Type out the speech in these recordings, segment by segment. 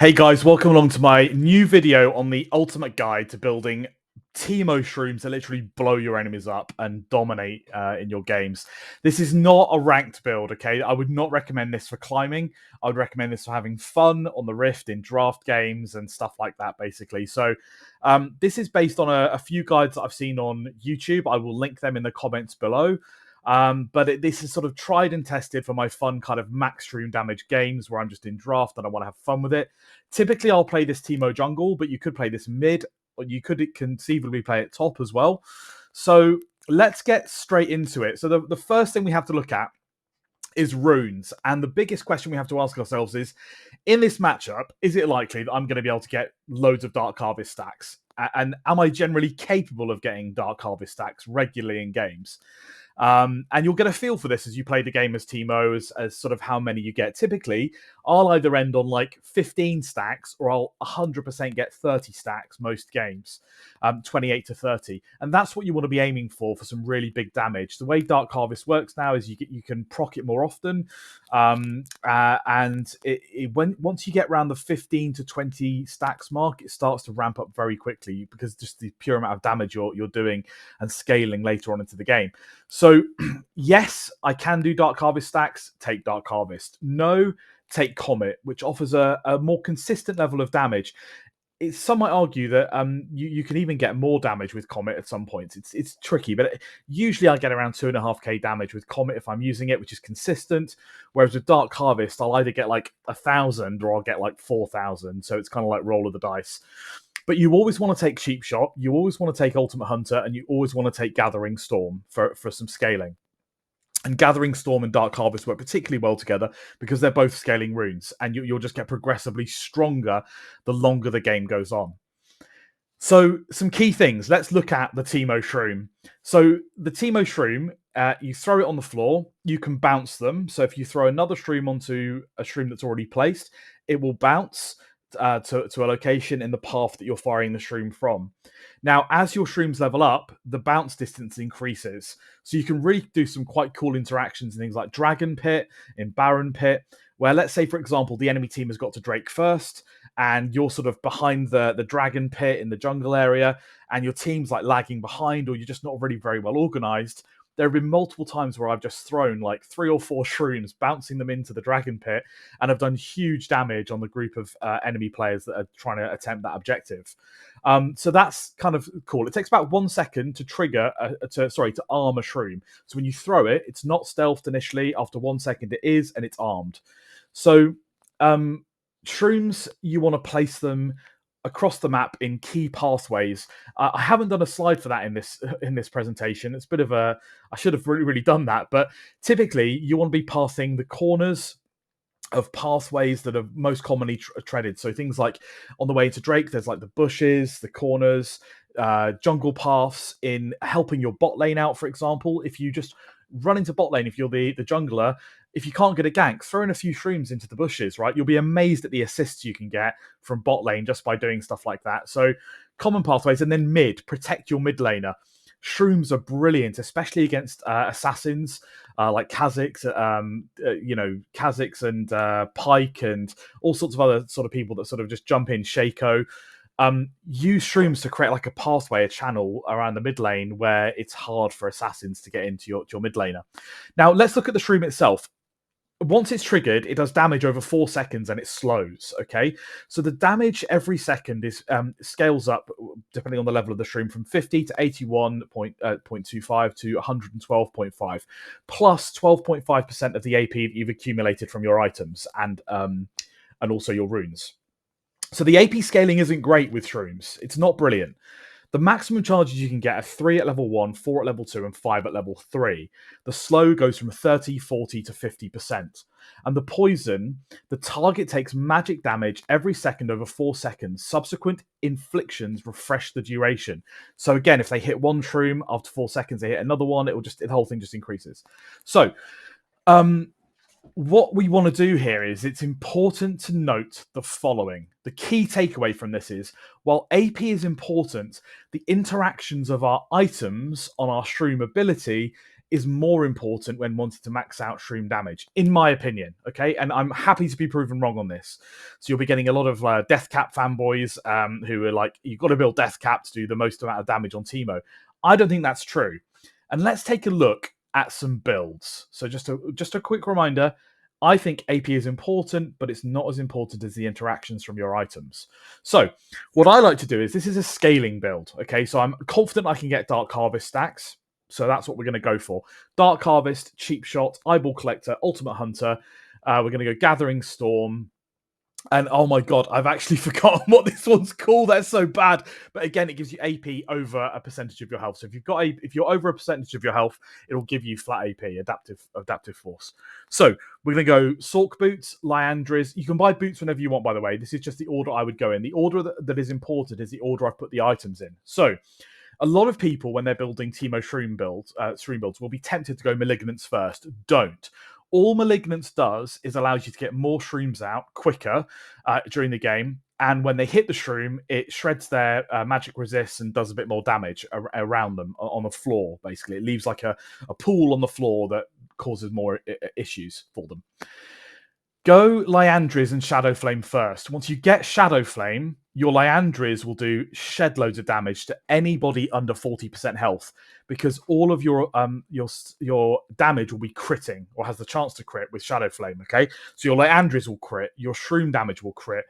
Hey guys, welcome along to my new video on the ultimate guide to building Teemo Shrooms that literally blow your enemies up and dominate in your games. This is not a ranked build, okay? I would not recommend this for climbing. I would recommend this for having fun on the Rift in draft games and stuff like that, basically. So this is based on a few guides that I've seen on YouTube. I will link them in the comments below. But this is sort of tried and tested for my fun kind of max shroom damage games where I'm just in draft and I want to have fun with it. Typically, I'll play this Teemo jungle, but you could play this mid, or you could conceivably play it top as well. So let's get straight into it. So the first thing we have to look at is runes. And the biggest question we have to ask ourselves is, in this matchup, is it likely that I'm going to be able to get loads of Dark Harvest stacks? And am I generally capable of getting Dark Harvest stacks regularly in games? And you'll get a feel for this as you play the game as Teemo, as sort of how many you get. Typically, I'll either end on like 15 stacks or I'll 100% get 30 stacks most games, 28 to 30. And that's what you want to be aiming for some really big damage. The way Dark Harvest works now is you can proc it more often. And once you get around the 15 to 20 stacks mark, it starts to ramp up very quickly because just the pure amount of damage you're doing and scaling later on into the game. So, yes, I can do Dark Harvest stacks, take Dark Harvest. No, take Comet, which offers a more consistent level of damage. Some might argue that you can even get more damage with Comet at some points. It's tricky, but usually I get around 2.5k damage with Comet if I'm using it, which is consistent. Whereas with Dark Harvest, I'll either get like 1,000 or I'll get like 4,000. So it's kind of like roll of the dice. But you always want to take Sheep Shot, you always want to take Ultimate Hunter, and you always want to take Gathering Storm for some scaling. And Gathering Storm and Dark Harvest work particularly well together because they're both scaling runes, and you'll just get progressively stronger the longer the game goes on. So, some key things. Let's look at the Teemo Shroom. So, the Teemo Shroom, you throw it on the floor, you can bounce them. So, if you throw another Shroom onto a Shroom that's already placed, it will bounce to a location in the path that you're firing the Shroom from. Now, as your Shrooms level up, the bounce distance increases. So you can really do some quite cool interactions in things like Dragon Pit, in Baron Pit, where let's say, for example, the enemy team has got to Drake first, and you're sort of behind the Dragon Pit in the jungle area, and your team's like lagging behind, or you're just not really very well organized. There have been multiple times where I've just thrown like 3 or 4 Shrooms, bouncing them into the Dragon Pit, and have done huge damage on the group of enemy players that are trying to attempt that objective. So that's kind of cool. It takes about 1 second to trigger, to arm a Shroom. So when you throw it, it's not stealthed initially. After 1 second, it is, and it's armed. So Shrooms, you want to place them across the map in key pathways. I haven't done a slide for that in this presentation. It's a bit of a I should have really done that, but typically you want to be passing the corners of pathways that are most commonly treaded. So things like on the way to Drake, there's like the bushes, the corners, jungle paths. In helping your bot lane out, for example, if you just run into bot lane, if you're the jungler, if you can't get a gank, throw in a few Shrooms into the bushes, right? You'll be amazed at the assists you can get from bot lane just by doing stuff like that. So common pathways, and then mid, protect your mid laner. Shrooms are brilliant, especially against assassins like Kha'Zix, Kha'Zix and Pike and all sorts of other sort of people that sort of just jump in, Shaco. Use Shrooms to create like a pathway, a channel around the mid lane where it's hard for assassins to get into your mid laner. Now, let's look at the Shroom itself. Once it's triggered, it does damage over 4 seconds and it slows. Okay, so the damage every second is scales up depending on the level of the Shroom from 50 to 81.25 to 112.5, plus 12.5% of the AP that you've accumulated from your items and also your runes. So the AP scaling isn't great with Shrooms. It's not brilliant. The maximum charges you can get are 3 at level 1, 4 at level 2, and 5 at level 3. The slow goes from 30, 40 to 50%. And the poison, the target takes magic damage every second over 4 seconds. Subsequent inflictions refresh the duration. So again, if they hit one Shroom, after 4 seconds they hit another one, the whole thing just increases. So, what we want to do here is it's important to note the following. The key takeaway from this is, while AP is important, the interactions of our items on our Shroom ability is more important when wanting to max out shroom damage, in my opinion. Okay, and I'm happy to be proven wrong on this. So you'll be getting a lot of Death Cap fanboys who are like, you've got to build Death Cap to do the most amount of damage on Teemo. I don't think that's true. And let's take a look at some builds. So just a quick reminder, I think AP is important, but it's not as important as the interactions from your items. So what I like to do is, this is a scaling build. Okay, so I'm confident I can get Dark Harvest stacks. So that's what we're going to go for. Dark Harvest, Cheap Shot, Eyeball Collector, Ultimate Hunter. We're going to go Gathering Storm. And oh my god, I've actually forgotten what this one's called. That's so bad. But again, it gives you AP over a percentage of your health. So if you're over a percentage of your health, it'll give you flat AP, adaptive force. So we're gonna go Sork boots, Liandry's. You can buy boots whenever you want, by the way. This is just the order I would go in. The order that is imported is the order I've put the items in. So a lot of people, when they're building Teemo Shroom builds, will be tempted to go Malignance first. Don't. All Malignance does is allows you to get more shrooms out quicker during the game. And when they hit the shroom, it shreds their magic resists and does a bit more damage around them on the floor, basically. It leaves like a pool on the floor that causes more issues for them. Go Liandry's and Shadow Flame first. Once you get Shadow Flame, your Liandry's will do shed loads of damage to anybody under 40% health, because all of your damage will be critting, or has the chance to crit with Shadow Flame. Okay, so your Liandry's will crit, your Shroom damage will crit,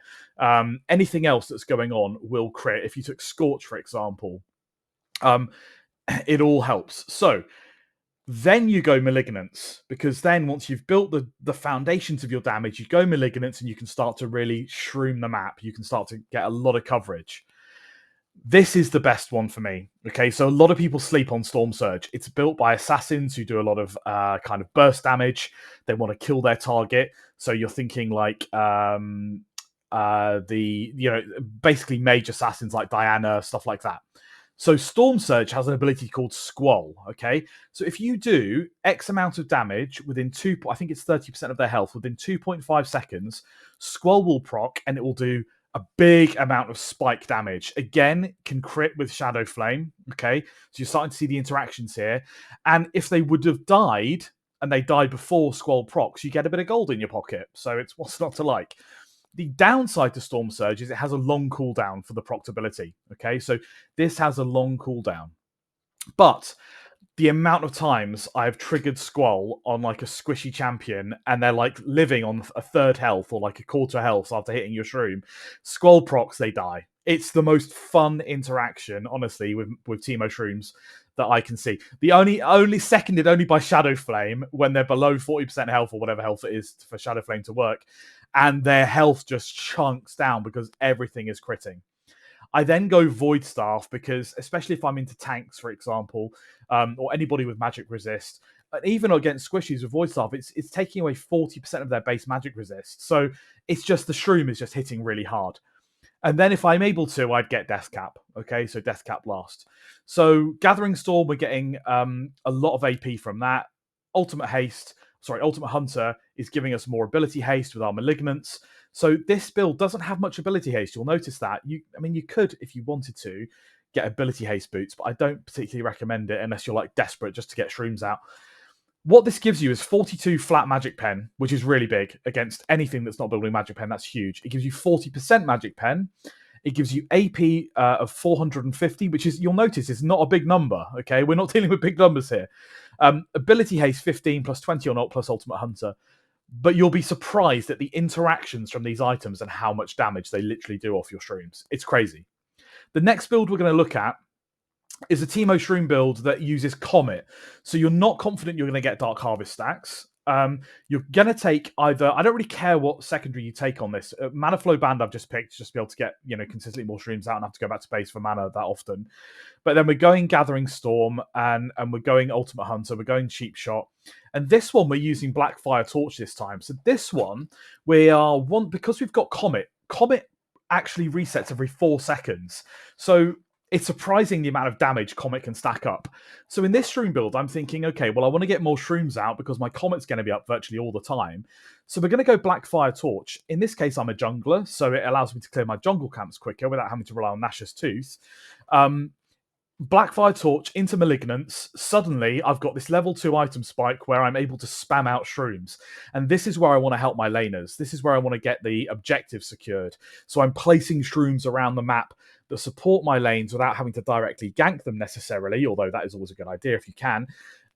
anything else that's going on will crit. If you took Scorch, for example, it all helps. So then you go Malignance, because then once you've built the foundations of your damage, you go Malignance and you can start to really shroom the map. You can start to get a lot of coverage. This is the best one for me. Okay, so a lot of people sleep on Storm Surge. It's built by assassins who do a lot of kind of burst damage. They want to kill their target. So you're thinking like basically mage assassins like Diana, stuff like that. So Storm Surge has an ability called Squall, okay? So if you do X amount of damage within I think it's 30% of their health, within 2.5 seconds, Squall will proc and it will do a big amount of spike damage. Again, can crit with Shadow Flame, okay? So you're starting to see the interactions here. And if they would have died, and they died before Squall procs, you get a bit of gold in your pocket. So it's what's not to like. The downside to Storm Surge is it has a long cooldown for the proc ability. Okay, so this has a long cooldown. But the amount of times I've triggered Squall on like a squishy champion and they're like living on a third health or like a quarter health after hitting your shroom, Squall procs, they die. It's the most fun interaction, honestly, with Teemo Shrooms that I can see. The only seconded only by Shadow Flame when they're below 40% health or whatever health it is for Shadow Flame to work, and their health just chunks down because everything is critting. I then go Void Staff because, especially if I'm into tanks, for example, or anybody with magic resist, and even against squishies with Void Staff, it's taking away 40% of their base magic resist. So it's just the Shroom is just hitting really hard. And then if I'm able to, I'd get Death Cap. Okay, so Death Cap last. So Gathering Storm, we're getting a lot of AP from that. Ultimate Hunter is giving us more ability haste with our Malignance. So this build doesn't have much ability haste. You'll notice that. You could, if you wanted to, get ability haste boots, but I don't particularly recommend it unless you're like desperate just to get Shrooms out. What this gives you is 42 flat Magic Pen, which is really big against anything that's not building Magic Pen. That's huge. It gives you 40% Magic Pen. It gives you AP of 450, which is, you'll notice, is not a big number. Okay, we're not dealing with big numbers here. Ability haste 15 plus 20 or not plus Ultimate Hunter. But you'll be surprised at the interactions from these items and how much damage they literally do off your Shrooms. It's crazy. The next build we're going to look at is a Teemo Shroom build that uses Comet. So you're not confident you're going to get Dark Harvest stacks. You're going to take either, I don't really care what secondary you take on this. Mana Flow Band I've just picked just to be able to get, consistently more Shrooms out and have to go back to base for mana that often. But then we're going Gathering Storm and we're going Ultimate Hunter. We're going Cheap Shot. And this one, we're using Blackfire Torch this time. So this one, because we've got Comet. Comet actually resets every 4 seconds. So it's surprising the amount of damage Comet can stack up. So in this Shroom build, I'm thinking, okay, well, I want to get more Shrooms out because my Comet's going to be up virtually all the time. So we're going to go Blackfire Torch. In this case, I'm a jungler, so it allows me to clear my jungle camps quicker without having to rely on Nash's Tooth. Blackfire Torch into Malignance, suddenly I've got this level 2 item spike where I'm able to spam out Shrooms. And this is where I want to help my laners. This is where I want to get the objective secured. So I'm placing Shrooms around the map that support my lanes without having to directly gank them necessarily, although that is always a good idea if you can,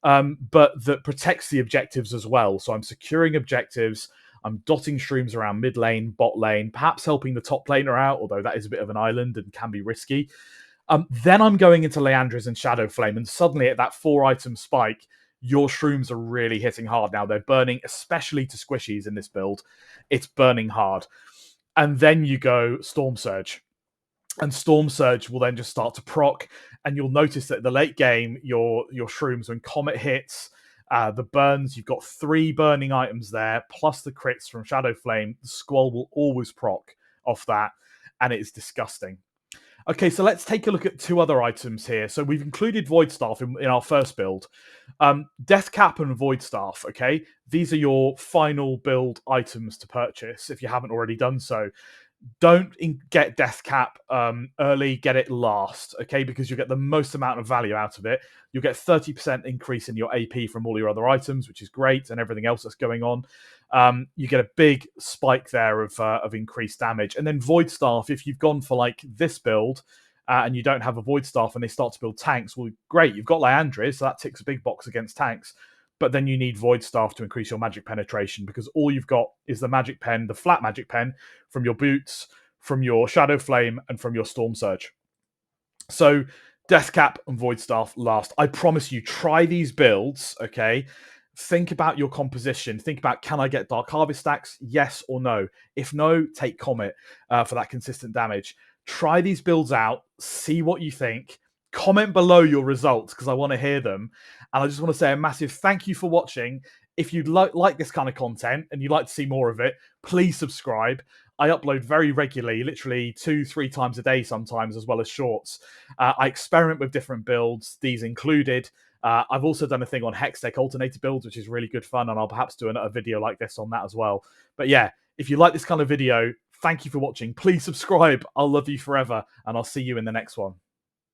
but that protects the objectives as well. So I'm securing objectives. I'm dotting Shrooms around mid lane, bot lane, perhaps helping the top laner out, although that is a bit of an island and can be risky. Then I'm going into Leandris and Shadow Flame, and suddenly at that 4-item spike, your Shrooms are really hitting hard. Now they're burning, especially to squishies in this build. It's burning hard. And then you go Storm Surge. And Storm Surge will then just start to proc, and you'll notice that at the late game, your Shrooms, when Comet hits, the burns, you've got 3 burning items there, plus the crits from Shadow Flame. The Squall will always proc off that, and it is disgusting. Okay, so let's take a look at 2 other items here. So we've included Void Staff in our first build. Death Cap and Void Staff, okay? These are your final build items to purchase if you haven't already done so. Don't get Death Cap early, get it last, okay? Because you get the most amount of value out of it. You'll get 30% increase in your AP from all your other items, which is great, and everything else that's going on. You get a big spike there of increased damage. And then Void Staff, if you've gone for like this build and you don't have a Void Staff and they start to build tanks, well, great, you've got Liandris, so that ticks a big box against tanks. But then you need Void Staff to increase your magic penetration, because all you've got is the magic pen, the flat magic pen from your boots, from your Shadow Flame, and from your Storm Surge. So Death Cap and Void Staff last. I promise you, try these builds, okay? Think about your composition. Think about, can I get Dark Harvest stacks? Yes or no? If no, take Comet for that consistent damage. Try these builds out. See what you think. Comment below your results, because I want to hear them. And I just want to say a massive thank you for watching. If you'd like this kind of content and you'd like to see more of it, please subscribe. I upload very regularly, literally 2-3 times a day sometimes, as well as shorts. I experiment with different builds, these included. I've also done a thing on Hex Deck Alternator builds, which is really good fun, and I'll perhaps do a video like this on that as well. But yeah, if you like this kind of video, thank you for watching. Please subscribe. I'll love you forever, and I'll see you in the next one.